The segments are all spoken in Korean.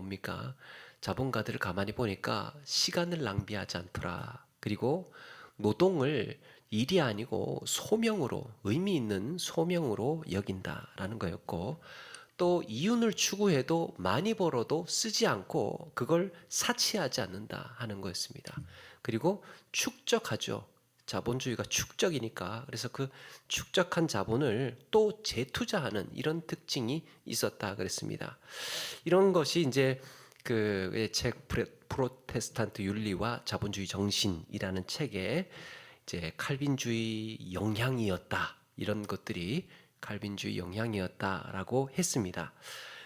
뭡니까? 자본가들을 가만히 보니까 시간을 낭비하지 않더라. 그리고 노동을 일이 아니고 소명으로, 의미 있는 소명으로 여긴다라는 거였고, 또 이윤을 추구해도 많이 벌어도 쓰지 않고 그걸 사치하지 않는다 하는 거였습니다. 그리고 축적하죠. 자본주의가 축적이니까, 그래서 그 축적한 자본을 또 재투자하는 이런 특징이 있었다 그랬습니다. 이런 것이 이제 그 책 프로테스탄트 윤리와 자본주의 정신이라는 책에 이제 칼빈주의 영향이었다, 이런 것들이 칼빈주의 영향이었다라고 했습니다.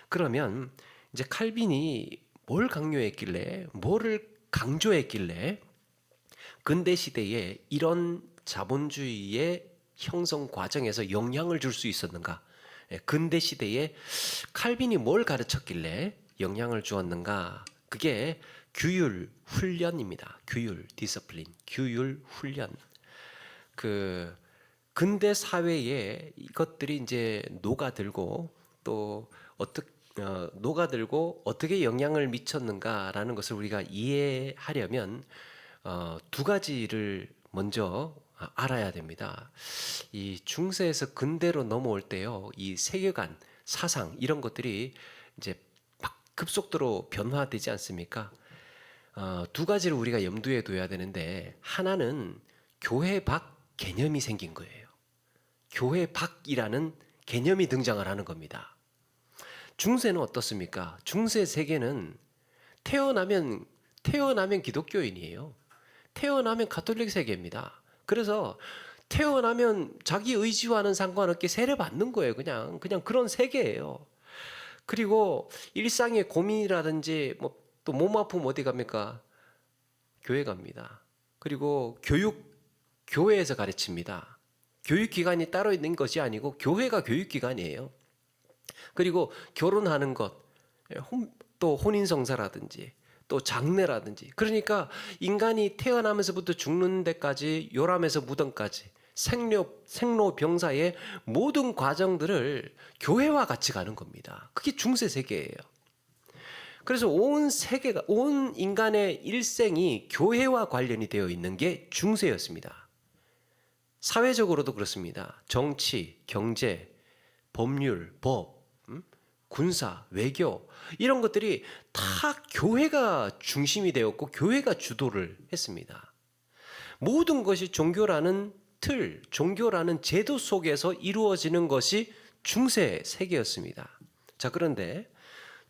그러면 이제 칼빈이 뭘 강요했길래, 뭐를 강조했길래 근대 시대에 이런 자본주의의 형성 과정에서 영향을 줄 수 있었는가? 근대 시대에 칼빈이 뭘 가르쳤길래 영향을 주었는가? 그게 규율 훈련입니다. 규율, 디스플린, 규율 훈련. 그 근대 사회에 이것들이 이제 녹아들고, 또 녹아들고 어떻게 영향을 미쳤는가라는 것을 우리가 이해하려면 두 가지를 먼저 알아야 됩니다. 이 중세에서 근대로 넘어올 때요, 이 세계관, 사상 이런 것들이 이제 막 급속도로 변화되지 않습니까? 두 가지를 우리가 염두에 둬야 되는데, 하나는 교회 밖 개념이 생긴 거예요. 교회 밖이라는 개념이 등장을 하는 겁니다. 중세는 어떻습니까? 중세 세계는 태어나면 기독교인이에요. 태어나면 가톨릭 세계입니다. 그래서 태어나면 자기 의지와는 상관없게 세례받는 거예요. 그냥 그런 세계예요. 그리고 일상의 고민이라든지 뭐 또 몸 아프면 어디 갑니까? 교회 갑니다. 그리고 교회에서 가르칩니다. 교육기관이 따로 있는 것이 아니고 교회가 교육기관이에요. 그리고 결혼하는 것, 또 혼인성사라든지 또 장례라든지, 그러니까 인간이 태어나면서부터 죽는 데까지, 요람에서 무덤까지 생로병사의 모든 과정들을 교회와 같이 가는 겁니다. 그게 중세 세계예요. 그래서 온 세계가, 온 인간의 일생이 교회와 관련이 되어 있는 게 중세였습니다. 사회적으로도 그렇습니다. 정치, 경제, 법률, 법, 군사, 외교, 이런 것들이 다 교회가 중심이 되었고 교회가 주도를 했습니다. 모든 것이 종교라는 틀, 종교라는 제도 속에서 이루어지는 것이 중세 세계였습니다. 자, 그런데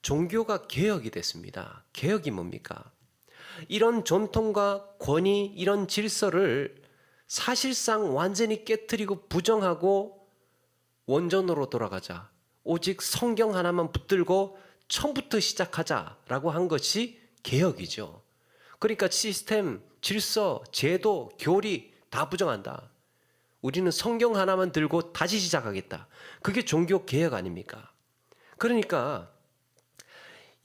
종교가 개혁이 됐습니다. 개혁이 뭡니까? 이런 전통과 권위, 이런 질서를 사실상 완전히 깨트리고 부정하고 원전으로 돌아가자, 오직 성경 하나만 붙들고 처음부터 시작하자라고 한 것이 개혁이죠. 그러니까 시스템, 질서, 제도, 교리 다 부정한다. 우리는 성경 하나만 들고 다시 시작하겠다. 그게 종교 개혁 아닙니까? 그러니까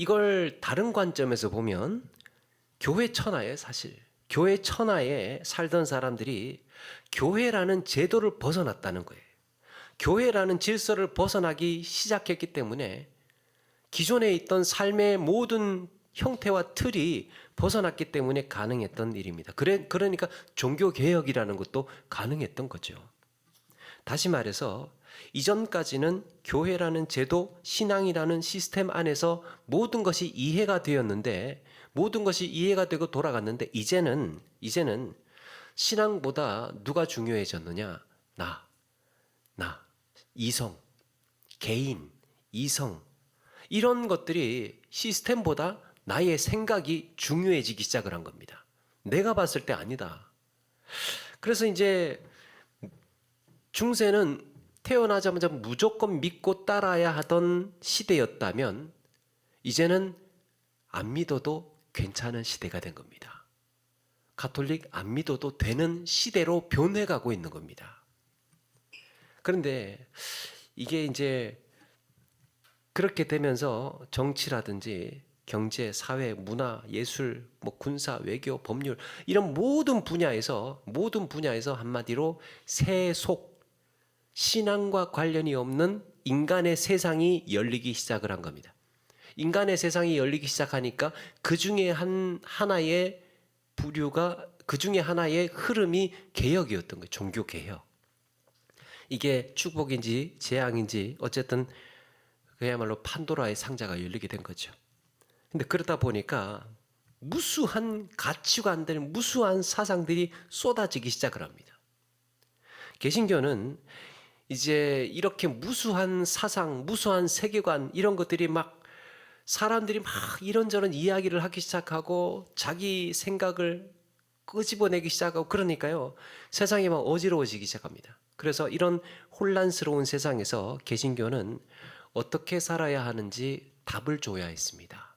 이걸 다른 관점에서 보면 교회 천하에, 사실 교회 천하에 살던 사람들이 교회라는 제도를 벗어났다는 거예요. 교회라는 질서를 벗어나기 시작했기 때문에 기존에 있던 삶의 모든 형태와 틀이 벗어났기 때문에 가능했던 일입니다. 그러니까 종교개혁이라는 것도 가능했던 거죠. 다시 말해서 이전까지는 교회라는 제도, 신앙이라는 시스템 안에서 모든 것이 이해가 되었는데, 모든 것이 이해가 되고 돌아갔는데, 이제는 신앙보다 누가 중요해졌느냐? 나, 이성, 개인, 이성, 이런 것들이 시스템보다 나의 생각이 중요해지기 시작을 한 겁니다. 내가 봤을 때 아니다. 그래서 이제 중세는 태어나자마자 무조건 믿고 따라야 하던 시대였다면, 이제는 안 믿어도 괜찮은 시대가 된 겁니다. 가톨릭 안 믿어도 되는 시대로 변해가고 있는 겁니다. 그런데 이게 이제 그렇게 되면서 정치라든지 경제, 사회, 문화, 예술, 뭐 군사, 외교, 법률, 이런 모든 분야에서 한마디로 세속, 신앙과 관련이 없는 인간의 세상이 열리기 시작을 한 겁니다. 인간의 세상이 열리기 시작하니까 그 중에 하나의 부류가, 그 중에 하나의 흐름이 개혁이었던 거예요. 종교 개혁. 이게 축복인지 재앙인지 어쨌든 그야말로 판도라의 상자가 열리게 된 거죠. 근데 그러다 보니까 무수한 가치관들, 무수한 사상들이 쏟아지기 시작을 합니다. 개신교는 이제 이렇게 무수한 사상, 무수한 세계관 이런 것들이 막 사람들이 막 이런저런 이야기를 하기 시작하고 자기 생각을 끄집어내기 시작하고 그러니까요. 세상이 막 어지러워지기 시작합니다. 그래서 이런 혼란스러운 세상에서 개신교는 어떻게 살아야 하는지 답을 줘야 했습니다.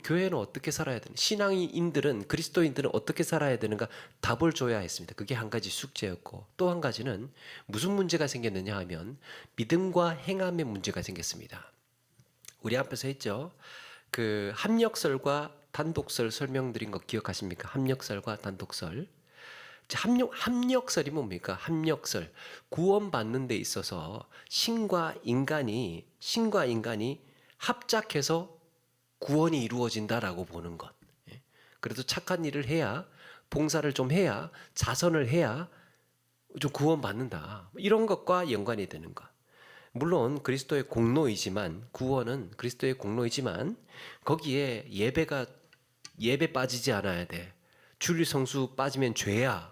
교회는 어떻게 살아야 되는, 신앙인들은, 그리스도인들은 어떻게 살아야 되는가 답을 줘야 했습니다. 그게 한 가지 숙제였고, 또 한 가지는 무슨 문제가 생겼느냐 하면 믿음과 행함의 문제가 생겼습니다. 우리 앞에서 했죠. 그 합력설과 단독설 설명드린 거 기억하십니까? 합력설과 단독설. 합력설이 뭡니까? 합력설. 구원받는 데 있어서 신과 인간이 합작해서 구원이 이루어진다라고 보는 것. 그래도 착한 일을 해야, 봉사를 좀 해야, 자선을 해야 좀 구원받는다. 이런 것과 연관이 되는 것. 물론 그리스도의 공로이지만, 구원은 그리스도의 공로이지만 거기에 예배 빠지지 않아야 돼. 주일 성수 빠지면 죄야.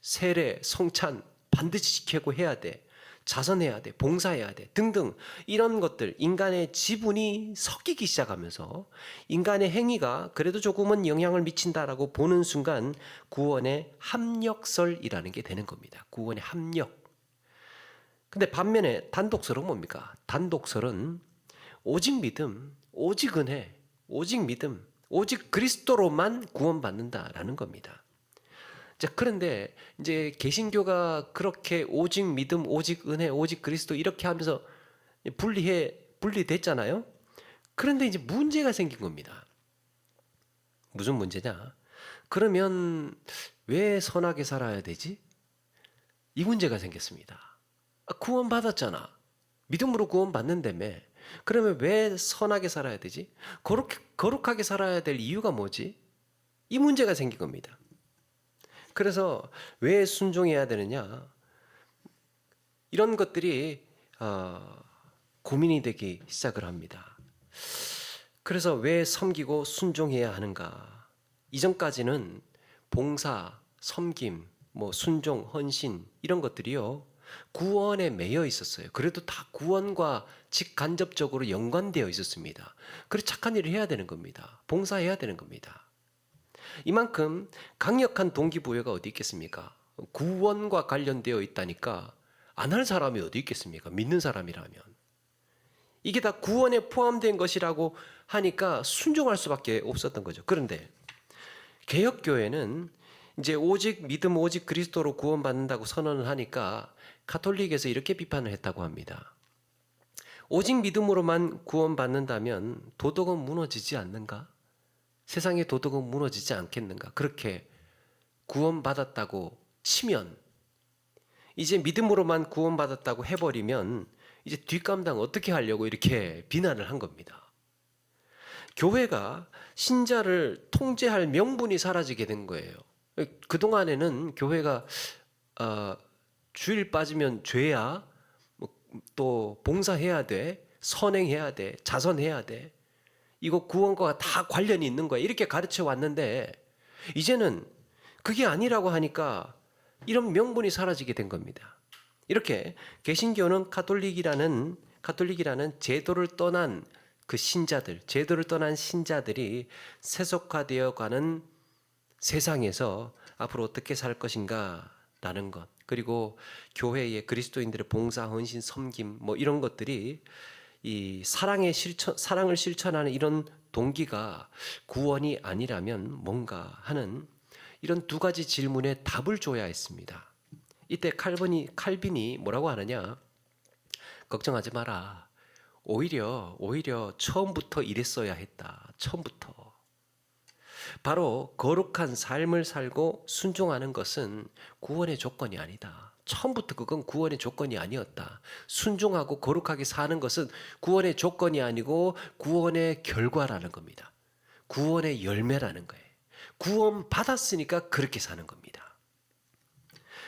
세례, 성찬 반드시 지키고 해야 돼. 자선해야 돼, 봉사해야 돼 등등 이런 것들, 인간의 지분이 섞이기 시작하면서 인간의 행위가 그래도 조금은 영향을 미친다라고 보는 순간 구원의 합력설이라는 게 되는 겁니다. 구원의 합력. 근데 반면에 단독설은 뭡니까? 단독설은 오직 믿음, 오직 은혜, 오직 믿음, 오직 그리스도로만 구원받는다라는 겁니다. 자, 그런데 이제 개신교가 그렇게 오직 믿음, 오직 은혜, 오직 그리스도 이렇게 하면서 분리됐잖아요. 그런데 이제 문제가 생긴 겁니다. 무슨 문제냐? 그러면 왜 선하게 살아야 되지? 이 문제가 생겼습니다. 구원받았잖아. 믿음으로 구원받는다며. 그러면 왜 선하게 살아야 되지? 거룩하게 살아야 될 이유가 뭐지? 이 문제가 생긴 겁니다. 그래서 왜 순종해야 되느냐? 이런 것들이 고민이 되기 시작을 합니다. 그래서 왜 섬기고 순종해야 하는가? 이전까지는 봉사, 섬김, 순종, 헌신 이런 것들이요 구원에 매여 있었어요. 그래도 다 구원과 직간접적으로 연관되어 있었습니다. 그래서 착한 일을 해야 되는 겁니다. 봉사해야 되는 겁니다. 이만큼 강력한 동기부여가 어디 있겠습니까? 구원과 관련되어 있다니까 안 할 사람이 어디 있겠습니까? 믿는 사람이라면. 이게 다 구원에 포함된 것이라고 하니까 순종할 수밖에 없었던 거죠. 그런데 개혁교회는 이제 오직 믿음, 오직 그리스도로 구원받는다고 선언을 하니까 가톨릭에서 이렇게 비판을 했다고 합니다. 오직 믿음으로만 구원받는다면 도덕은 무너지지 않는가? 세상의 도덕은 무너지지 않겠는가? 그렇게 구원받았다고 치면, 이제 믿음으로만 구원받았다고 해버리면 이제 뒷감당 어떻게 하려고 이렇게 비난을 한 겁니다. 교회가 신자를 통제할 명분이 사라지게 된 거예요. 그동안에는 교회가 주일 빠지면 죄야, 또 봉사해야 돼, 선행해야 돼, 자선해야 돼, 이거 구원과 다 관련이 있는 거야 이렇게 가르쳐 왔는데 이제는 그게 아니라고 하니까 이런 명분이 사라지게 된 겁니다. 이렇게 개신교는 가톨릭이라는 제도를 떠난 신자들이 세속화되어 가는 세상에서 앞으로 어떻게 살 것인가 라는 것, 그리고 교회의 그리스도인들의 봉사, 헌신, 섬김 이런 것들이 이 사랑을 실천하는 이런 동기가 구원이 아니라면 뭔가 하는 이런 두 가지 질문에 답을 줘야 했습니다. 이때 칼빈이 뭐라고 하느냐? 걱정하지 마라. 오히려 처음부터 이랬어야 했다. 처음부터. 바로 거룩한 삶을 살고 순종하는 것은 구원의 조건이 아니다. 처음부터 그건 구원의 조건이 아니었다. 순종하고 거룩하게 사는 것은 구원의 조건이 아니고 구원의 결과라는 겁니다. 구원의 열매라는 거예요. 구원 받았으니까 그렇게 사는 겁니다.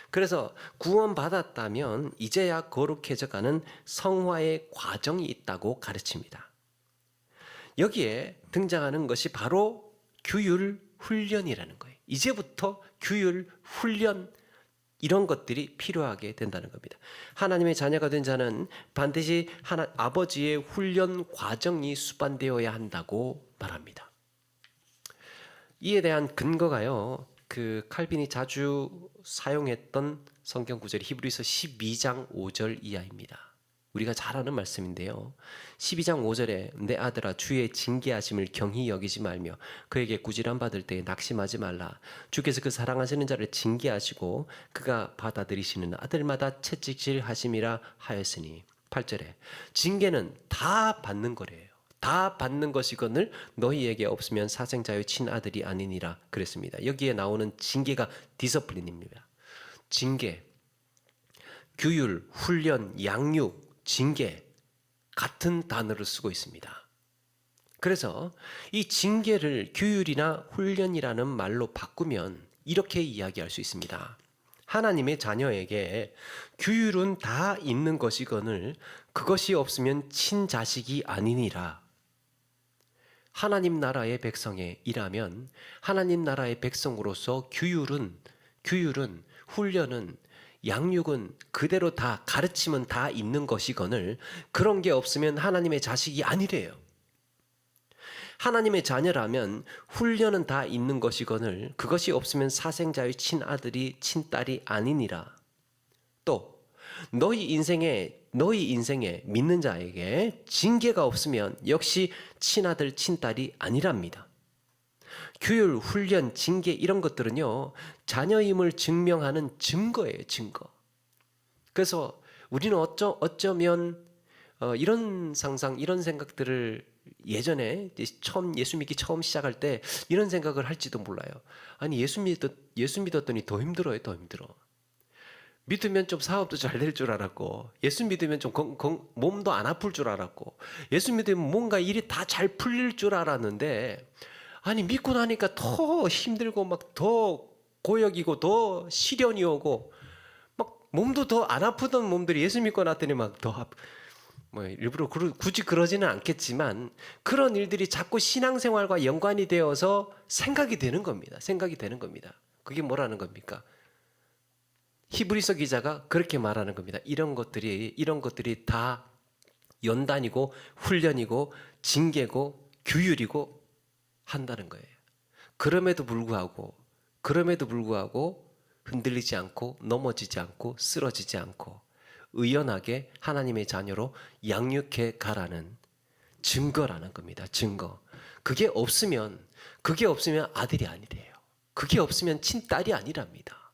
그래서 구원 받았다면 이제야 거룩해져가는 성화의 과정이 있다고 가르칩니다. 여기에 등장하는 것이 바로 규율 훈련이라는 거예요. 이제부터 규율 훈련 이런 것들이 필요하게 된다는 겁니다. 하나님의 자녀가 된 자는 반드시 아버지의 훈련 과정이 수반되어야 한다고 말합니다. 이에 대한 근거가요, 그 칼빈이 자주 사용했던 성경 구절이 히브리서 12장 5절 이하입니다. 우리가 잘 아는 말씀인데요. 12장 5절에 내 아들아 주의 징계하심을 경히 여기지 말며 그에게 꾸지람 받을 때에 낙심하지 말라. 주께서 그 사랑하시는 자를 징계하시고 그가 받아들이시는 아들마다 채찍질 하심이라 하였으니. 8절에 징계는 다 받는 거래요. 다 받는 것이거늘 너희에게 없으면 사생자의 친아들이 아니니라 그랬습니다. 여기에 나오는 징계가 디서플린입니다. 징계, 규율, 훈련, 양육, 징계 같은 단어를 쓰고 있습니다. 그래서 이 징계를 규율이나 훈련이라는 말로 바꾸면 이렇게 이야기할 수 있습니다. 하나님의 자녀에게 규율은 다 있는 것이거늘 그것이 없으면 친자식이 아니니라. 하나님 나라의 백성에 일하면 하나님 나라의 백성으로서 규율은 훈련은 양육은 그대로 다 가르침은 다 있는 것이거늘 그런 게 없으면 하나님의 자식이 아니래요. 하나님의 자녀라면 훈련은 다 있는 것이거늘 그것이 없으면 사생자의 친아들이 친딸이 아니니라. 또 너희 인생에 믿는 자에게 징계가 없으면 역시 친아들 친딸이 아니랍니다. 규율, 훈련, 징계 이런 것들은요 자녀임을 증명하는 증거예요. 증거. 그래서 우리는 어쩌면 이런 상상, 이런 생각들을 예전에 예수 믿기 처음 시작할 때 이런 생각을 할지도 몰라요. 아니 예수 믿었더니 더 힘들어요. 더 힘들어. 믿으면 좀 사업도 잘 될 줄 알았고 예수 믿으면 좀 몸도 안 아플 줄 알았고 예수 믿으면 뭔가 일이 다 잘 풀릴 줄 알았는데 아니 믿고 나니까 더 힘들고 막 더 고역이고 더 시련이 오고 막 몸도 더 안 아프던 몸들이 예수 믿고 났더니 막 더 뭐 일부러 굳이 그러지는 않겠지만 그런 일들이 자꾸 신앙생활과 연관이 되어서 생각이 되는 겁니다. 생각이 되는 겁니다. 그게 뭐라는 겁니까? 히브리서 기자가 그렇게 말하는 겁니다. 이런 것들이 다 연단이고 훈련이고 징계고 규율이고 한다는 거예요. 그럼에도 불구하고 흔들리지 않고 넘어지지 않고 쓰러지지 않고 의연하게 하나님의 자녀로 양육해 가라는 증거라는 겁니다. 증거. 그게 없으면 아들이 아니래요. 그게 없으면 친딸이 아니랍니다.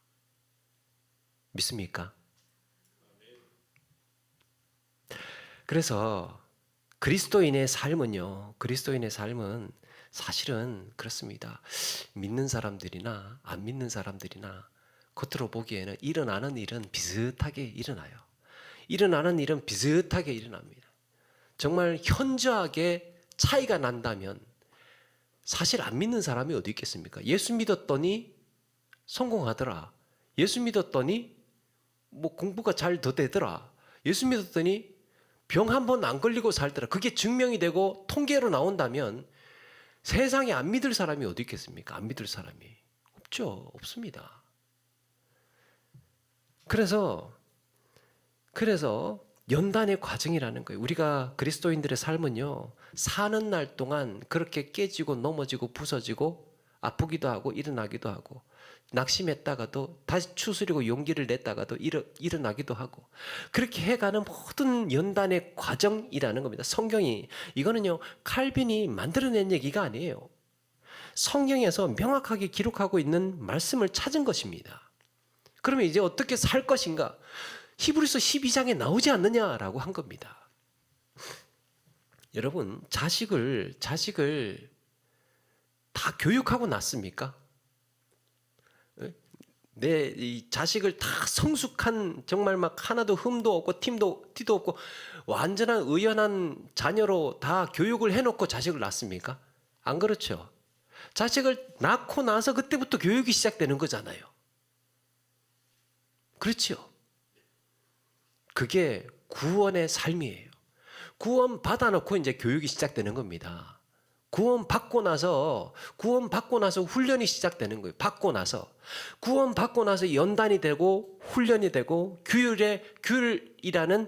믿습니까? 그래서 그리스도인의 삶은 사실은 그렇습니다. 믿는 사람들이나 안 믿는 사람들이나 겉으로 보기에는 일어나는 일은 비슷하게 일어나요. 일어나는 일은 비슷하게 일어납니다. 정말 현저하게 차이가 난다면 사실 안 믿는 사람이 어디 있겠습니까? 예수 믿었더니 성공하더라. 예수 믿었더니 뭐 공부가 잘 더 되더라. 예수 믿었더니 병 한 번 안 걸리고 살더라. 그게 증명이 되고 통계로 나온다면 세상에 안 믿을 사람이 어디 있겠습니까? 안 믿을 사람이 없죠. 없습니다. 그래서 연단의 과정이라는 거예요. 우리가 그리스도인들의 삶은요, 사는 날 동안 그렇게 깨지고 넘어지고 부서지고 아프기도 하고 일어나기도 하고 낙심했다가도 다시 추스리고 용기를 냈다가도 일어나기도 하고 그렇게 해가는 모든 연단의 과정이라는 겁니다. 성경이 이거는요 칼빈이 만들어낸 얘기가 아니에요. 성경에서 명확하게 기록하고 있는 말씀을 찾은 것입니다. 그러면 이제 어떻게 살 것인가? 히브리서 12장에 나오지 않느냐라고 한 겁니다. 여러분 자식을 다 교육하고 낳습니까? 내 이 자식을 다 성숙한 정말 막 하나도 흠도 없고 티도 없고 완전한 의연한 자녀로 다 교육을 해놓고 자식을 낳습니까? 안 그렇죠. 자식을 낳고 나서 그때부터 교육이 시작되는 거잖아요. 그렇죠. 그게 구원의 삶이에요. 구원 받아놓고 이제 교육이 시작되는 겁니다. 구원 받고 나서 훈련이 시작되는 거예요. 구원 받고 나서 연단이 되고 훈련이 되고 규율이라는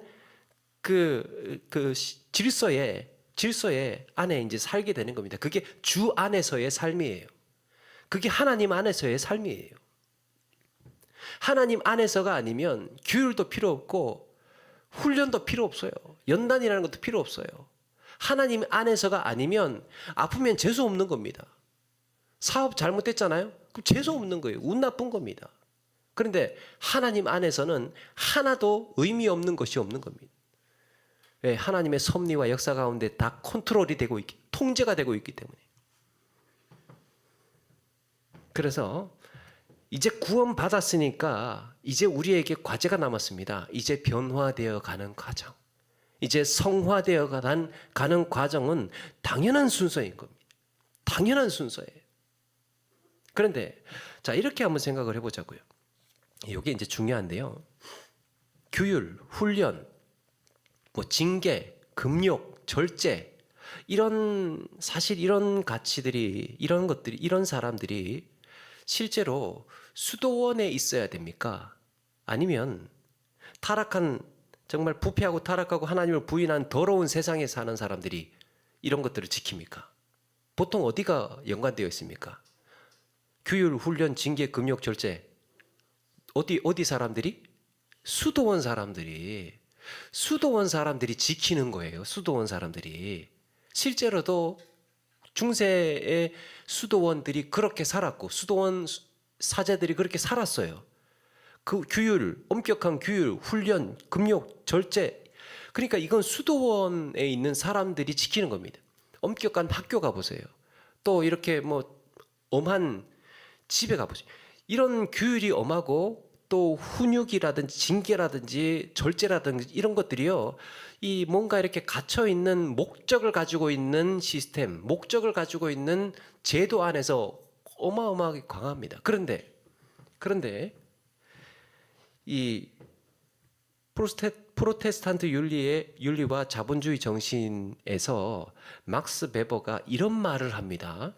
그 질서에 안에 이제 살게 되는 겁니다. 그게 주 안에서의 삶이에요. 그게 하나님 안에서의 삶이에요. 하나님 안에서가 아니면 규율도 필요 없고 훈련도 필요 없어요. 연단이라는 것도 필요 없어요. 하나님 안에서가 아니면 아프면 재수 없는 겁니다. 사업 잘못됐잖아요? 그럼 재수 없는 거예요. 운 나쁜 겁니다. 그런데 하나님 안에서는 하나도 의미 없는 것이 없는 겁니다. 왜? 하나님의 섭리와 역사 가운데 다 컨트롤이 되고 통제가 되고 있기 때문에. 그래서 이제 구원 받았으니까 이제 우리에게 과제가 남았습니다. 이제 변화되어 가는 과정. 이제 성화되어 가는 과정은 당연한 순서인 겁니다. 당연한 순서예요. 그런데 자, 이렇게 한번 생각을 해보자고요. 이게 이제 중요한데요. 규율, 훈련, 뭐 징계, 금욕, 절제 사실 이런 가치들이 이런 사람들이 실제로 수도원에 있어야 됩니까? 아니면 정말 부패하고 타락하고 하나님을 부인한 더러운 세상에 사는 사람들이 이런 것들을 지킵니까? 보통 어디가 연관되어 있습니까? 규율, 훈련, 징계, 금욕, 절제. 어디 사람들이? 수도원 사람들이 지키는 거예요. 수도원 사람들이. 실제로도 중세의 수도원들이 그렇게 살았고 수도원 사제들이 그렇게 살았어요. 그 엄격한 규율, 훈련, 금욕, 절제. 그러니까 이건 수도원에 있는 사람들이 지키는 겁니다. 엄격한 학교 가보세요. 또 이렇게 뭐 엄한 집에 가보세요. 이런 규율이 엄하고 또 훈육이라든지 징계라든지 절제라든지 이런 것들이요. 이 뭔가 이렇게 갇혀 있는 목적을 가지고 있는 시스템, 목적을 가지고 있는 제도 안에서 어마어마하게 강합니다. 그런데 이 프로테스탄트 윤리와 자본주의 정신에서 막스 베버가 이런 말을 합니다.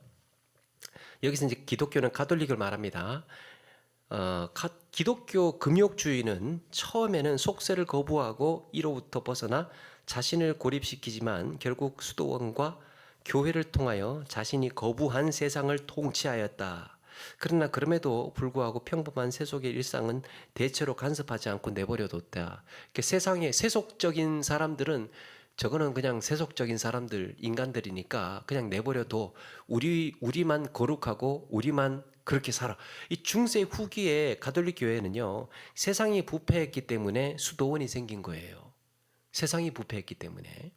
여기서 이제 기독교는 가톨릭을 말합니다. 기독교 금욕주의는 처음에는 속세를 거부하고 이로부터 벗어나 자신을 고립시키지만 결국 수도원과 교회를 통하여 자신이 거부한 세상을 통치하였다. 그러나 그럼에도 불구하고 평범한 세속의 일상은 대체로 간섭하지 않고 내버려뒀다. 세상의 세속적인 사람들은 저거는 그냥 세속적인 사람들, 인간들이니까 그냥 내버려둬. 우리만 거룩하고 우리만 그렇게 살아. 이 중세 후기에 가톨릭 교회는요, 세상이 부패했기 때문에 수도원이 생긴 거예요. 세상이 부패했기 때문에.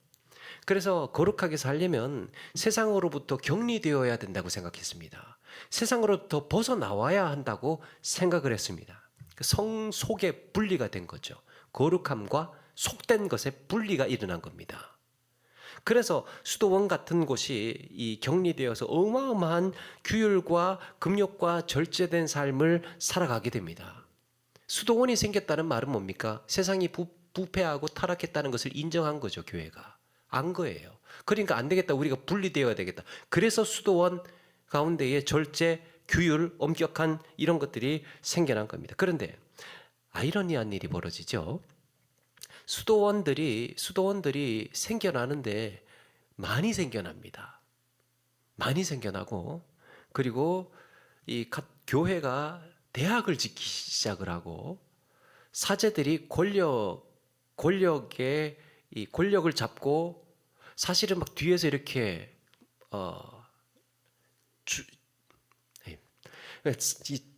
그래서 거룩하게 살려면 세상으로부터 격리되어야 된다고 생각했습니다. 세상으로부터 벗어나와야 한다고 생각을 했습니다. 성 속에 분리가 된 거죠. 거룩함과 속된 것에 분리가 일어난 겁니다. 그래서 수도원 같은 곳이 이 격리되어서 어마어마한 규율과 금욕과 절제된 삶을 살아가게 됩니다. 수도원이 생겼다는 말은 뭡니까? 세상이 부패하고 타락했다는 것을 인정한 거죠, 교회가. 안 거예요. 그러니까 안 되겠다. 우리가 분리되어야 되겠다. 그래서 수도원 가운데에 절제, 규율, 엄격한 이런 것들이 생겨난 겁니다. 그런데 아이러니한 일이 벌어지죠. 수도원들이 생겨나는데 많이 생겨납니다. 많이 생겨나고, 그리고 이 교회가 대학을 짓기 시작을 하고, 사제들이 권력을 잡고, 사실은 막 뒤에서 이렇게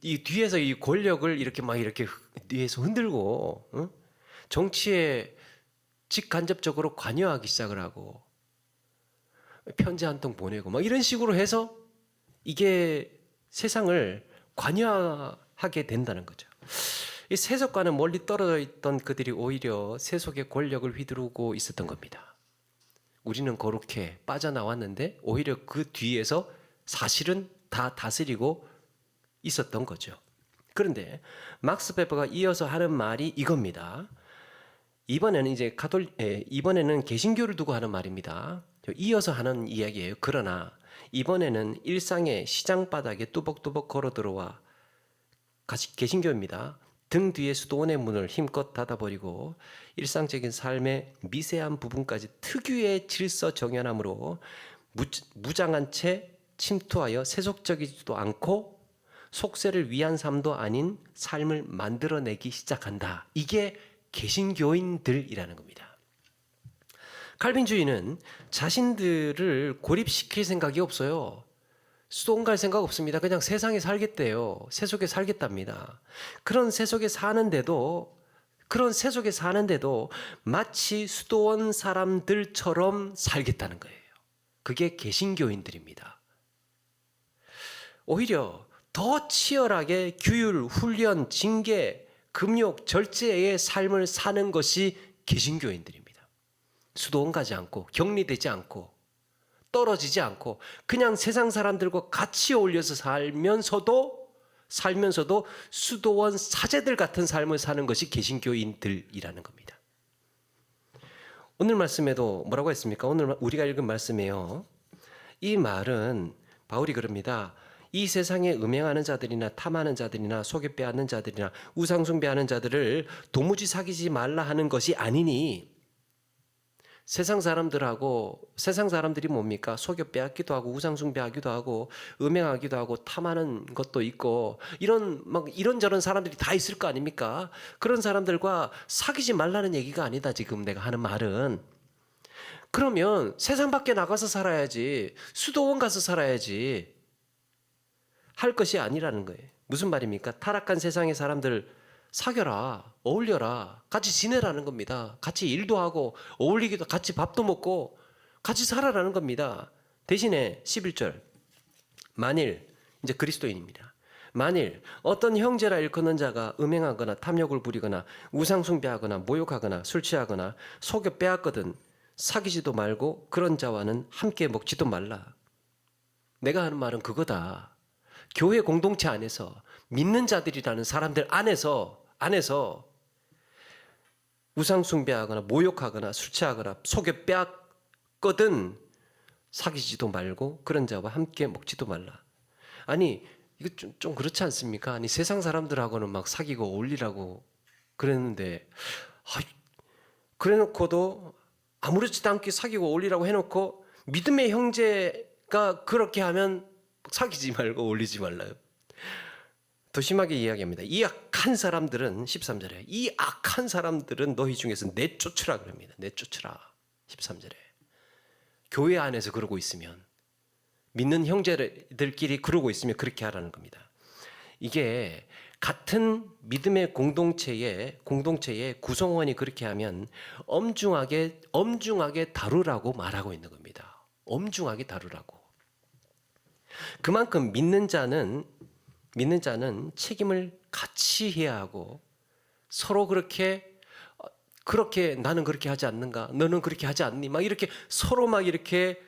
이 뒤에서 이 권력을 이렇게 막 이렇게 뒤에서 흔들고, 정치에 직간접적으로 관여하기 시작을 하고 편지 한 통 보내고 막 이런 식으로 해서 이게 세상을 관여하게 하게 된다는 거죠. 이 세속과는 멀리 떨어져 있던 그들이 오히려 세속의 권력을 휘두르고 있었던 겁니다. 우리는 그렇게 빠져나왔는데 오히려 그 뒤에서 사실은 다 다스리고 있었던 거죠. 그런데 막스 베버가 이어서 하는 말이 이겁니다. 이번에는 개신교를 두고 하는 말입니다. 이어서 하는 이야기예요. 그러나 이번에는 일상의 시장 바닥에 뚜벅뚜벅 걸어 들어와 개신교입니다. 등 뒤에 수도원의 문을 힘껏 닫아버리고 일상적인 삶의 미세한 부분까지 특유의 질서 정연함으로 무장한 채 침투하여 세속적이지도 않고 속세를 위한 삶도 아닌 삶을 만들어내기 시작한다. 이게 개신교인들이라는 겁니다. 칼빈주의는 자신들을 고립시킬 생각이 없어요. 수도원 갈 생각 없습니다. 그냥 세상에 살겠대요. 세속에 살겠답니다. 그런 세속에 사는데도 마치 수도원 사람들처럼 살겠다는 거예요. 그게 개신교인들입니다. 오히려 더 치열하게 규율, 훈련, 징계, 금욕, 절제의 삶을 사는 것이 개신교인들입니다. 수도원 가지 않고 격리되지 않고 떨어지지 않고 그냥 세상 사람들과 같이 어울려서 살면서도 수도원 사제들 같은 삶을 사는 것이 개신교인들이라는 겁니다. 오늘 말씀에도 뭐라고 했습니까? 오늘 우리가 읽은 말씀에요. 이 말은 바울이 그럽니다. 이 세상에 음행하는 자들이나 탐하는 자들이나 속여 빼앗는 자들이나 우상숭배하는 자들을 도무지 사귀지 말라 하는 것이 아니니 세상 사람들이 뭡니까? 속여 빼앗기도 하고 우상숭배하기도 하고 음행하기도 하고 탐하는 것도 있고 이런저런 사람들이 다 있을 거 아닙니까? 그런 사람들과 사귀지 말라는 얘기가 아니다. 지금 내가 하는 말은. 그러면 세상 밖에 나가서 살아야지, 수도원 가서 살아야지 할 것이 아니라는 거예요. 무슨 말입니까? 타락한 세상의 사람들 사겨라, 어울려라, 같이 지내라는 겁니다. 같이 일도 하고 어울리기도, 같이 밥도 먹고 같이 살아라는 겁니다. 대신에 11절, 만일, 이제 그리스도인입니다. 만일 어떤 형제라 일컫는 자가 음행하거나 탐욕을 부리거나 우상숭배하거나 모욕하거나 술 취하거나 속여 빼앗거든 사귀지도 말고 그런 자와는 함께 먹지도 말라. 내가 하는 말은 그거다. 교회 공동체 안에서 믿는 자들이라는 사람들 안에서 우상숭배하거나 모욕하거나 술 취하거나 속여 빼앗거든 사귀지도 말고 그런 자와 함께 먹지도 말라. 아니 이거 좀 그렇지 않습니까? 아니 세상 사람들하고는 막 사귀고 어울리라고 그랬는데 그래놓고도 아무렇지도 않게 사귀고 어울리라고 해놓고 믿음의 형제가 그렇게 하면 사귀지 말고 어울리지 말라요. 더 심하게 이야기합니다. 이 악한 사람들은 13절에 이 악한 사람들은 너희 중에서 내쫓으라 그럽니다. 내쫓으라. 13절에 교회 안에서 그러고 있으면 믿는 형제들끼리 그러고 있으면 그렇게 하라는 겁니다. 이게 같은 믿음의 공동체의 구성원이 그렇게 하면 엄중하게 다루라고 말하고 있는 겁니다. 엄중하게 다루라고. 그만큼 믿는 자는 책임을 같이 해야 하고 서로 그렇게 나는 그렇게 하지 않는가? 너는 그렇게 하지 않니? 막 이렇게 서로 막 이렇게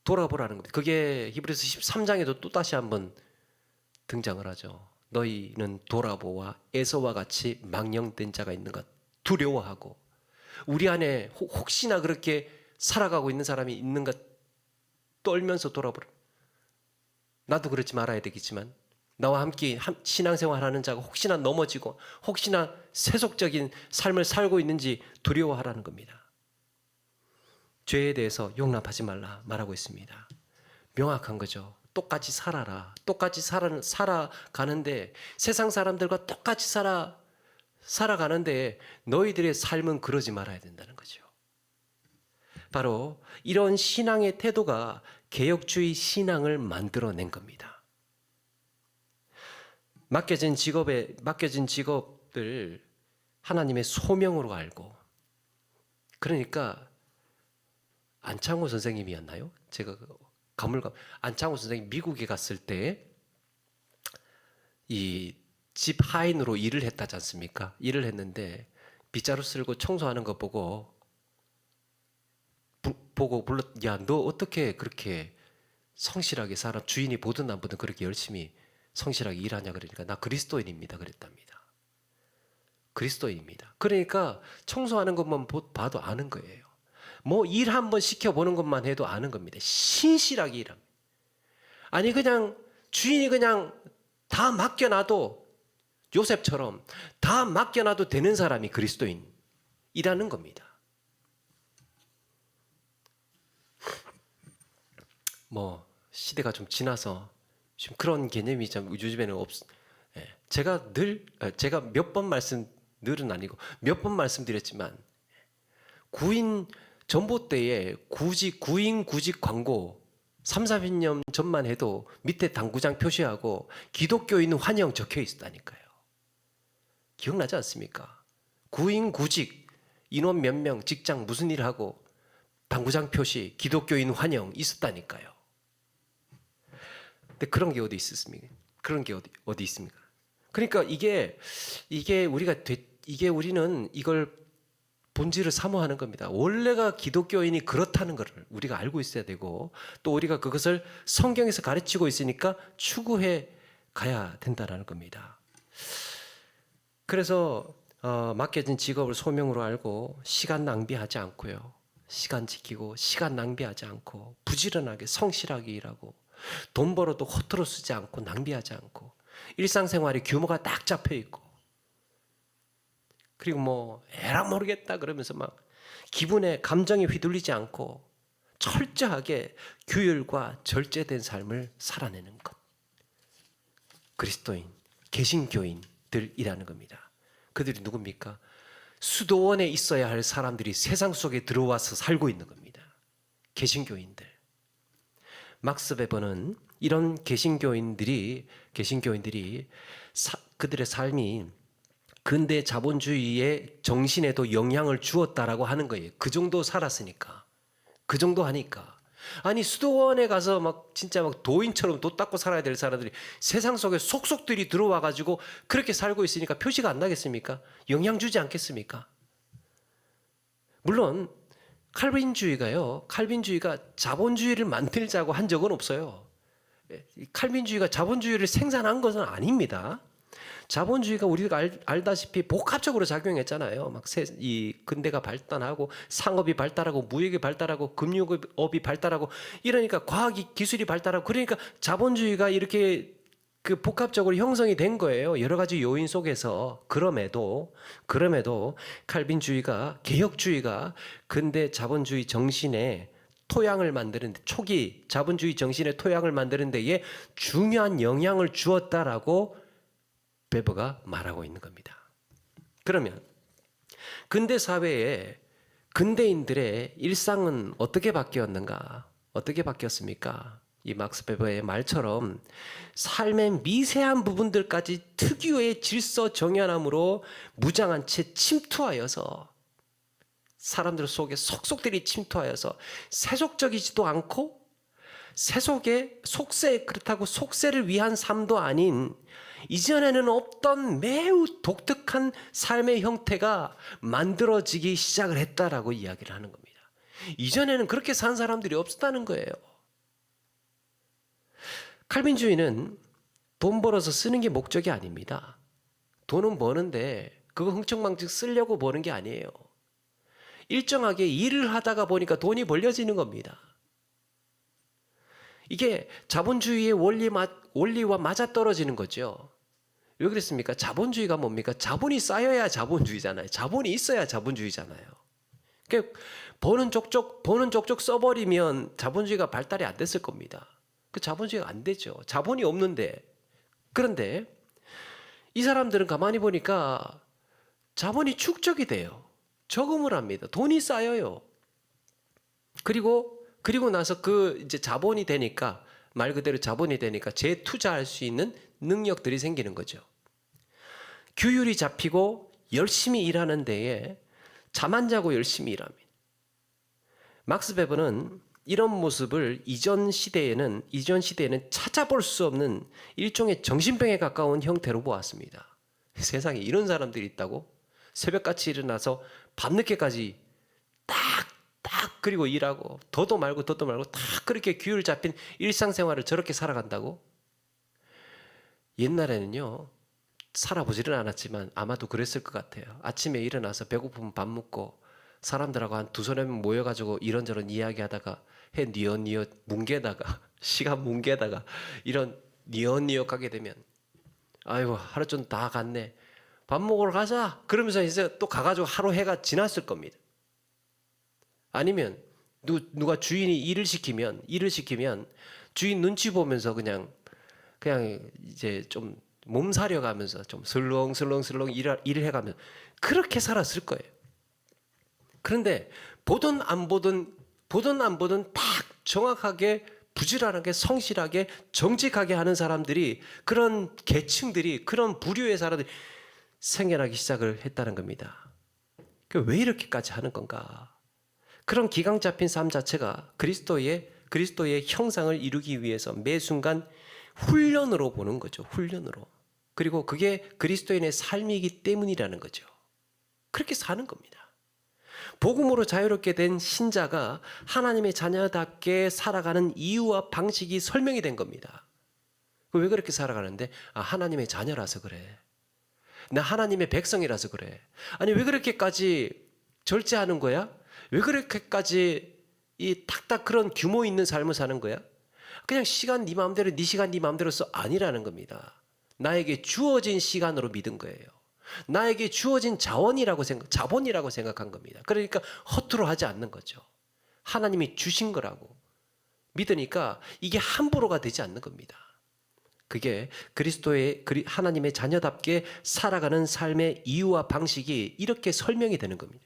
돌아보라는 겁니다. 그게 히브리서 13장에도 또 다시 한번 등장을 하죠. 너희는 도라보와 에서와 같이 망령된 자가 있는 것 두려워하고 우리 안에 혹시나 그렇게 살아가고 있는 사람이 있는 것 떨면서 돌아보라. 나도 그렇지 말아야 되겠지만 나와 함께 신앙생활하는 자가 혹시나 넘어지고 혹시나 세속적인 삶을 살고 있는지 두려워하라는 겁니다. 죄에 대해서 용납하지 말라 말하고 있습니다. 명확한 거죠. 똑같이 살아라. 똑같이 살아가는데 세상 사람들과 똑같이 살아가는데 너희들의 삶은 그러지 말아야 된다는 거죠. 바로 이런 신앙의 태도가 개혁주의 신앙을 만들어낸 겁니다. 맡겨진 직업을 하나님의 소명으로 알고, 그러니까 안창호 선생님이었나요? 제가 안창호 선생님 미국에 갔을 때 이 집 하인으로 일을 했다지 않습니까? 일을 했는데 빗자루 쓸고 청소하는 거 보고 불러, 야, 너 어떻게 그렇게 성실하게 살아? 주인이 보든 안 보든 그렇게 열심히 성실하게 일하냐 그러니까 나 그리스도인입니다 그랬답니다. 그리스도인입니다. 그러니까 청소하는 것만 봐도 아는 거예요. 뭐 일 한번 시켜보는 것만 해도 아는 겁니다. 신실하게 일합니다. 아니 그냥 주인이 그냥 다 맡겨놔도 요셉처럼 다 맡겨놔도 되는 사람이 그리스도인이라는 겁니다. 뭐 시대가 좀 지나서 지금 그런 개념이 좀 요즘에는 제가 몇 번 늘은 아니고 몇 번 말씀드렸지만 구인 전봇대에 구인 구직 광고 3, 40년 전만 해도 밑에 당구장 표시하고 기독교인 환영 적혀 있었다니까요. 기억나지 않습니까? 구인 구직, 인원 몇 명, 직장 무슨 일 하고 당구장 표시, 기독교인 환영 있었다니까요. 근데 그런 게 어디 있습니까? 그런 게 어디 있습니까? 그러니까 이게 우리는 이걸 본질을 사모하는 겁니다. 원래가 기독교인이 그렇다는 것을 우리가 알고 있어야 되고 또 우리가 그것을 성경에서 가르치고 있으니까 추구해 가야 된다는 겁니다. 그래서 맡겨진 직업을 소명으로 알고 시간 낭비하지 않고요. 시간 지키고 시간 낭비하지 않고 부지런하게 성실하게 일하고 돈 벌어도 허투루 쓰지 않고 낭비하지 않고 일상생활의 규모가 딱 잡혀 있고 그리고 뭐 에라 모르겠다 그러면서 막 기분에 감정에 휘둘리지 않고 철저하게 규율과 절제된 삶을 살아내는 것. 그리스도인, 개신교인들이라는 겁니다. 그들이 누굽니까? 수도원에 있어야 할 사람들이 세상 속에 들어와서 살고 있는 겁니다. 개신교인들. 막스 베버는 이런 개신교인들이 그들의 삶이 근대 자본주의의 정신에도 영향을 주었다라고 하는 거예요. 그 정도 살았으니까. 그 정도 하니까. 아니 수도원에 가서 막 진짜 막 도인처럼 도 닦고 살아야 될 사람들이 세상 속에 속속들이 들어와 가지고 그렇게 살고 있으니까 표시가 안 나겠습니까? 영향 주지 않겠습니까? 물론 칼빈주의가 자본주의를 만들자고 한 적은 없어요. 칼빈주의가 자본주의를 생산한 것은 아닙니다. 자본주의가 우리가 알다시피 복합적으로 작용했잖아요. 막 이 근대가 발달하고 상업이 발달하고 무역이 발달하고 금융업이 발달하고 이러니까 과학이 기술이 발달하고 그러니까 자본주의가 이렇게 그 복합적으로 형성이 된 거예요. 여러 가지 요인 속에서 그럼에도 칼빈주의가 개혁주의가 근대 자본주의 정신의 토양을 만드는데 초기 자본주의 정신의 토양을 만드는 데에 중요한 영향을 주었다라고 베버가 말하고 있는 겁니다. 그러면 근대 사회에 근대인들의 일상은 어떻게 바뀌었는가? 어떻게 바뀌었습니까? 이 막스 베버의 말처럼 삶의 미세한 부분들까지 특유의 질서 정연함으로 무장한 채 침투하여서 사람들 속에 속속들이 침투하여서 세속적이지도 않고 그렇다고 속세를 위한 삶도 아닌 이전에는 없던 매우 독특한 삶의 형태가 만들어지기 시작을 했다라고 이야기를 하는 겁니다. 이전에는 그렇게 산 사람들이 없었다는 거예요. 칼빈주의는 돈 벌어서 쓰는 게 목적이 아닙니다. 돈은 버는데 그거 흥청망청 쓰려고 버는 게 아니에요. 일정하게 일을 하다가 보니까 돈이 벌려지는 겁니다. 이게 자본주의의 원리와 맞아떨어지는 거죠. 왜 그랬습니까? 자본주의가 뭡니까? 자본이 쌓여야 자본주의잖아요. 자본이 있어야 자본주의잖아요. 그러니까 버는 족족 써버리면 자본주의가 발달이 안 됐을 겁니다. 그 자본주의가 안 되죠. 자본이 없는데. 그런데 이 사람들은 가만히 보니까 자본이 축적이 돼요. 저금을 합니다. 돈이 쌓여요. 그리고 나서 이제 자본이 되니까 말 그대로 자본이 되니까 재투자할 수 있는 능력들이 생기는 거죠. 규율이 잡히고 열심히 일하는 데에 잠 안 자고 열심히 일합니다. 막스 베버는 이런 모습을 이전 시대에는 찾아볼 수 없는 일종의 정신병에 가까운 형태로 보았습니다. 세상에 이런 사람들이 있다고? 새벽같이 일어나서 밤늦게까지 딱 그리고 일하고 더도 말고 딱 그렇게 규율 잡힌 일상생활을 저렇게 살아간다고? 옛날에는요, 살아보지는 않았지만 아마도 그랬을 것 같아요. 아침에 일어나서 배고프면 밥 먹고 사람들하고 한 두서너 명 모여가지고 이런저런 이야기하다가 해 뉘엿뉘엿 뭉개다가 시간 뭉개다가 이런 뉘엿뉘엿 가게 되면 아이고 하루 좀 다 갔네. 밥 먹으러 가자. 그러면서 이제 또 가가지고 하루 해가 지났을 겁니다. 아니면 누가 주인이 일을 시키면 주인 눈치 보면서 그냥 이제 좀 몸사려 가면서 좀 슬렁슬렁 일을 해가면서 그렇게 살았을 거예요. 그런데 보든 안 보든 딱 정확하게 부지런하게 성실하게 정직하게 하는 사람들이, 그런 계층들이, 그런 부류의 사람들이 생겨나기 시작을 했다는 겁니다. 왜 이렇게까지 하는 건가? 그런 기강 잡힌 삶 자체가 그리스도의 형상을 이루기 위해서 매 순간 훈련으로 보는 거죠. 훈련으로. 그리고 그게 그리스도인의 삶이기 때문이라는 거죠. 그렇게 사는 겁니다. 복음으로 자유롭게 된 신자가 하나님의 자녀답게 살아가는 이유와 방식이 설명이 된 겁니다. 왜 그렇게 살아가는데? 하나님의 자녀라서 그래. 나 하나님의 백성이라서 그래. 아니 왜 그렇게까지 절제하는 거야? 왜 그렇게까지 이 탁탁 그런 규모 있는 삶을 사는 거야? 그냥 시간 네 마음대로, 네 시간 네 마음대로 써 아니라는 겁니다. 나에게 주어진 시간으로 믿은 거예요. 나에게 주어진 자본이라고 생각한 겁니다. 그러니까 허투루 하지 않는 거죠. 하나님이 주신 거라고 믿으니까 이게 함부로가 되지 않는 겁니다. 그게 하나님의 자녀답게 살아가는 삶의 이유와 방식이 이렇게 설명이 되는 겁니다.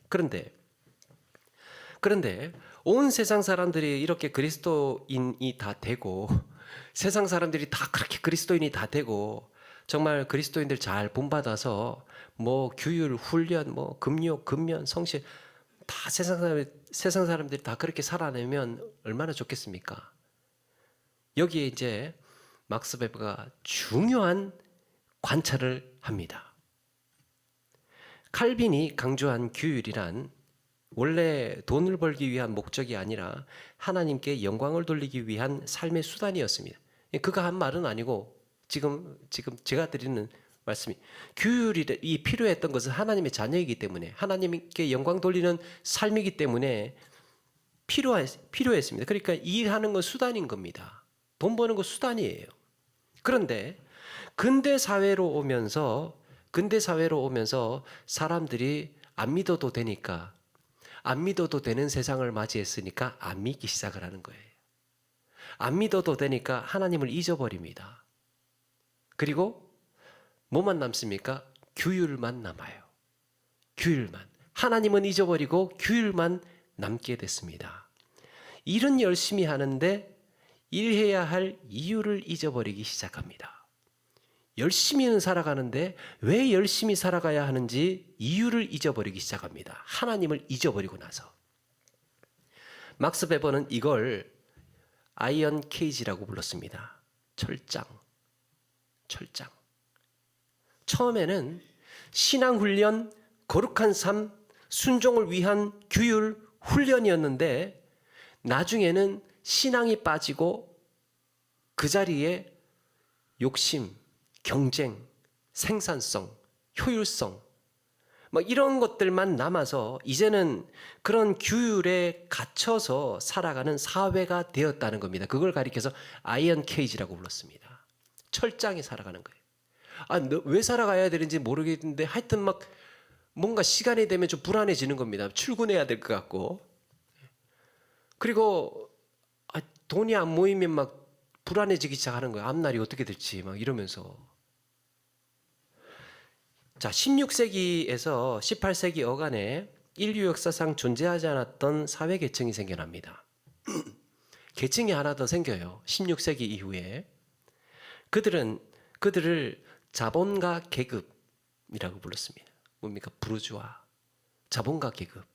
그런데 온 세상 사람들이 이렇게 그리스도인이 다 되고, 세상 사람들이 다 그렇게 그리스도인이 다 되고, 정말 그리스도인들 잘 본받아서 뭐 규율, 훈련, 뭐 금요, 금면, 성실 다 세상 사람들이 다 그렇게 살아내면 얼마나 좋겠습니까? 여기에 이제 막스 베버가 중요한 관찰을 합니다. 칼빈이 강조한 규율이란 원래 돈을 벌기 위한 목적이 아니라 하나님께 영광을 돌리기 위한 삶의 수단이었습니다. 그가 한 말은 아니고 지금 제가 드리는 말씀이, 규율이 필요했던 것은 하나님의 자녀이기 때문에, 하나님께 영광 돌리는 삶이기 때문에 필요했습니다. 그러니까 일하는 건 수단인 겁니다. 돈 버는 건 수단이에요. 그런데 근대 사회로 오면서 사람들이 안 믿어도 되니까, 안 믿어도 되는 세상을 맞이했으니까 안 믿기 시작을 하는 거예요. 안 믿어도 되니까 하나님을 잊어버립니다. 그리고 뭐만 남습니까? 규율만 남아요. 규율만. 하나님은 잊어버리고 규율만 남게 됐습니다. 일은 열심히 하는데 일해야 할 이유를 잊어버리기 시작합니다. 열심히는 살아가는데 왜 열심히 살아가야 하는지 이유를 잊어버리기 시작합니다. 하나님을 잊어버리고 나서. 막스 베버는 이걸 아이언 케이지라고 불렀습니다. 철장. 처음에는 신앙훈련, 거룩한 삶, 순종을 위한 규율, 훈련이었는데 나중에는 신앙이 빠지고 그 자리에 욕심, 경쟁, 생산성, 효율성 이런 것들만 남아서 이제는 그런 규율에 갇혀서 살아가는 사회가 되었다는 겁니다. 그걸 가리켜서 아이언 케이지라고 불렀습니다. 철장에 살아가는 거예요. 왜 살아가야 되는지 모르겠는데 하여튼 뭔가 시간이 되면 좀 불안해지는 겁니다. 출근해야 될 것 같고. 그리고 돈이 안 모이면 불안해지기 시작하는 거예요. 앞날이 어떻게 될지 이러면서. 자, 16세기에서 18세기 어간에 인류 역사상 존재하지 않았던 사회 계층이 생겨납니다. 계층이 하나 더 생겨요. 16세기 이후에. 그들을 자본가 계급이라고 불렀습니다. 뭡니까? 부르주아. 자본가 계급.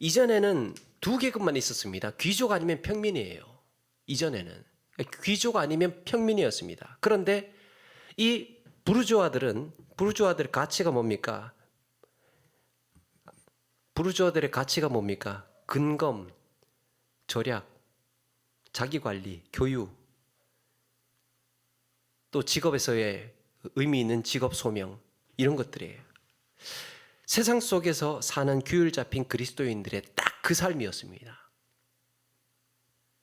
이전에는 두 계급만 있었습니다. 귀족 아니면 평민이에요. 이전에는 귀족 아니면 평민이었습니다. 그런데 이 부르주아들의 가치가 뭡니까? 부르주아들의 가치가 뭡니까? 근검, 절약, 자기관리, 교육, 또 직업에서의 의미 있는 직업 소명, 이런 것들이에요. 세상 속에서 사는 규율 잡힌 그리스도인들의 딱 그 삶이었습니다.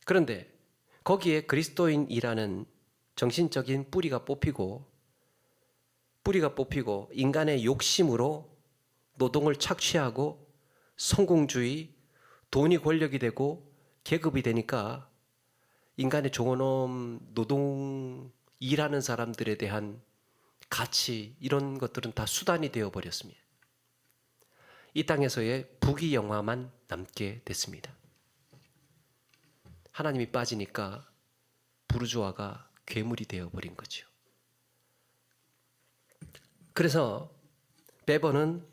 그런데 거기에 그리스도인이라는 정신적인 뿌리가 뽑히고 인간의 욕심으로 노동을 착취하고 성공주의, 돈이 권력이 되고 계급이 되니까 인간의 종언음, 노동, 일하는 사람들에 대한 가치, 이런 것들은 다 수단이 되어버렸습니다. 이 땅에서의 부귀영화만 남게 됐습니다. 하나님이 빠지니까 부르주아가 괴물이 되어버린 거죠. 그래서 베버는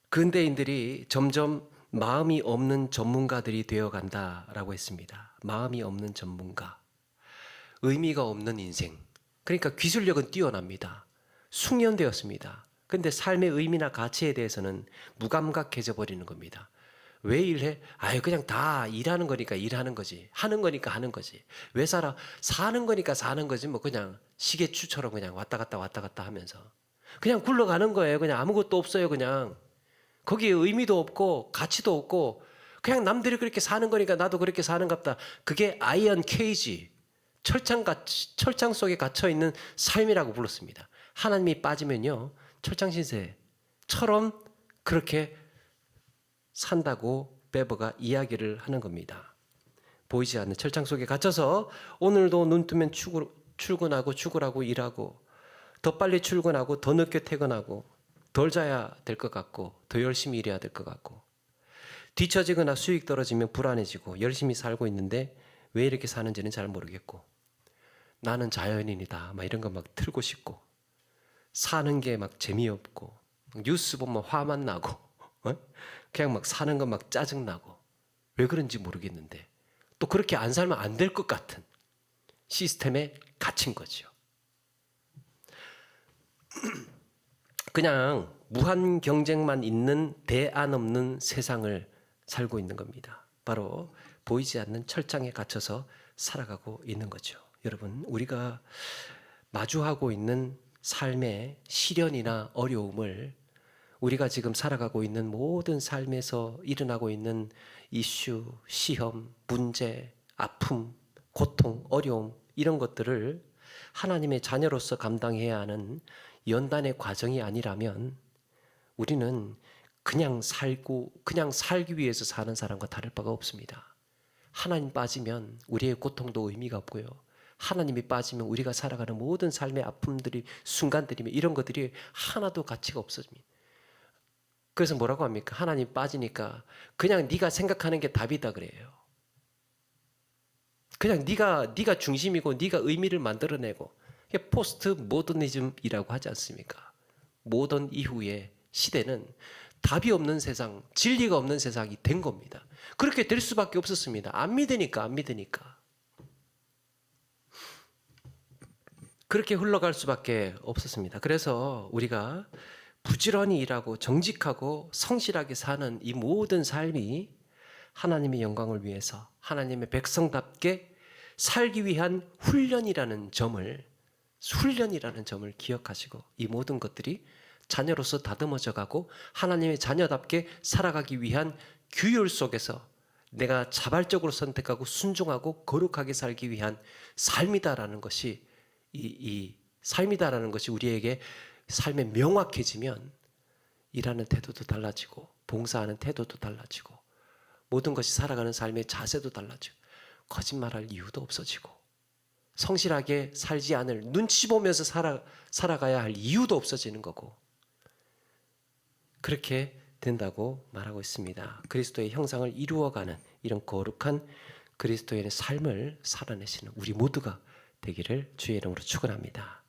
근대인들이 점점 마음이 없는 전문가들이 되어간다라고 했습니다. 마음이 없는 전문가, 의미가 없는 인생. 그러니까 기술력은 뛰어납니다. 숙련되었습니다. 그런데 삶의 의미나 가치에 대해서는 무감각해져 버리는 겁니다. 왜 일해? 아유, 그냥 다 일하는 거니까 일하는 거지. 하는 거니까 하는 거지. 왜 살아? 사는 거니까 사는 거지. 뭐 그냥 시계추처럼 그냥 왔다 갔다 하면서 그냥 굴러가는 거예요. 그냥 아무것도 없어요. 그냥 거기에 의미도 없고 가치도 없고 그냥 남들이 그렇게 사는 거니까 나도 그렇게 사는갑다. 그게 아이언 케이지, 철창 속에 갇혀 있는 삶이라고 불렀습니다. 하나님이 빠지면요, 철창 신세처럼 그렇게 산다고 베버가 이야기를 하는 겁니다. 보이지 않는 철창 속에 갇혀서 오늘도 눈 뜨면 출근하고 죽으라고 일하고, 더 빨리 출근하고 더 늦게 퇴근하고, 덜 자야 될 것 같고 더 열심히 일해야 될 것 같고, 뒤처지거나 수익 떨어지면 불안해지고, 열심히 살고 있는데 왜 이렇게 사는지는 잘 모르겠고, 나는 자연인이다 막 이런 거 막 틀고 싶고, 사는 게 막 재미없고, 뉴스 보면 화만 나고, 그냥 막 사는 거 막 짜증나고, 왜 그런지 모르겠는데 또 그렇게 안 살면 안 될 것 같은 시스템에 갇힌 거죠. 그냥 무한 경쟁만 있는 대안 없는 세상을 살고 있는 겁니다. 바로 보이지 않는 철장에 갇혀서 살아가고 있는 거죠. 여러분, 우리가 마주하고 있는 삶의 시련이나 어려움을, 우리가 지금 살아가고 있는 모든 삶에서 일어나고 있는 이슈, 시험, 문제, 아픔, 고통, 어려움, 이런 것들을 하나님의 자녀로서 감당해야 하는 연단의 과정이 아니라면 우리는 그냥 살기 위해서 사는 사람과 다를 바가 없습니다. 하나님 빠지면 우리의 고통도 의미가 없고요. 하나님이 빠지면 우리가 살아가는 모든 삶의 아픔들이, 순간들이, 이런 것들이 하나도 가치가 없어집니다. 그래서 뭐라고 합니까? 하나님 빠지니까 그냥 네가 생각하는 게 답이다 그래요. 그냥 네가 중심이고 네가 의미를 만들어내고, 포스트 모더니즘이라고 하지 않습니까? 모던 이후의 시대는 답이 없는 세상, 진리가 없는 세상이 된 겁니다. 그렇게 될 수밖에 없었습니다. 안 믿으니까. 그렇게 흘러갈 수밖에 없었습니다. 그래서 우리가 부지런히 일하고 정직하고 성실하게 사는 이 모든 삶이 하나님의 영광을 위해서 하나님의 백성답게 살기 위한 훈련이라는 점을 기억하시고, 이 모든 것들이 자녀로서 다듬어져 가고 하나님의 자녀답게 살아가기 위한 규율 속에서 내가 자발적으로 선택하고 순종하고 거룩하게 살기 위한 삶이다라는 것이, 이 삶이다라는 것이 우리에게 삶에 명확해지면 일하는 태도도 달라지고, 봉사하는 태도도 달라지고, 모든 것이 살아가는 삶의 자세도 달라지고, 거짓말할 이유도 없어지고, 성실하게 살지 않을, 눈치 보면서 살아가야 할 이유도 없어지는 거고, 그렇게 된다고 말하고 있습니다. 그리스도의 형상을 이루어가는 이런 거룩한 그리스도인의 삶을 살아내시는 우리 모두가 되기를 주의 이름으로 축원합니다.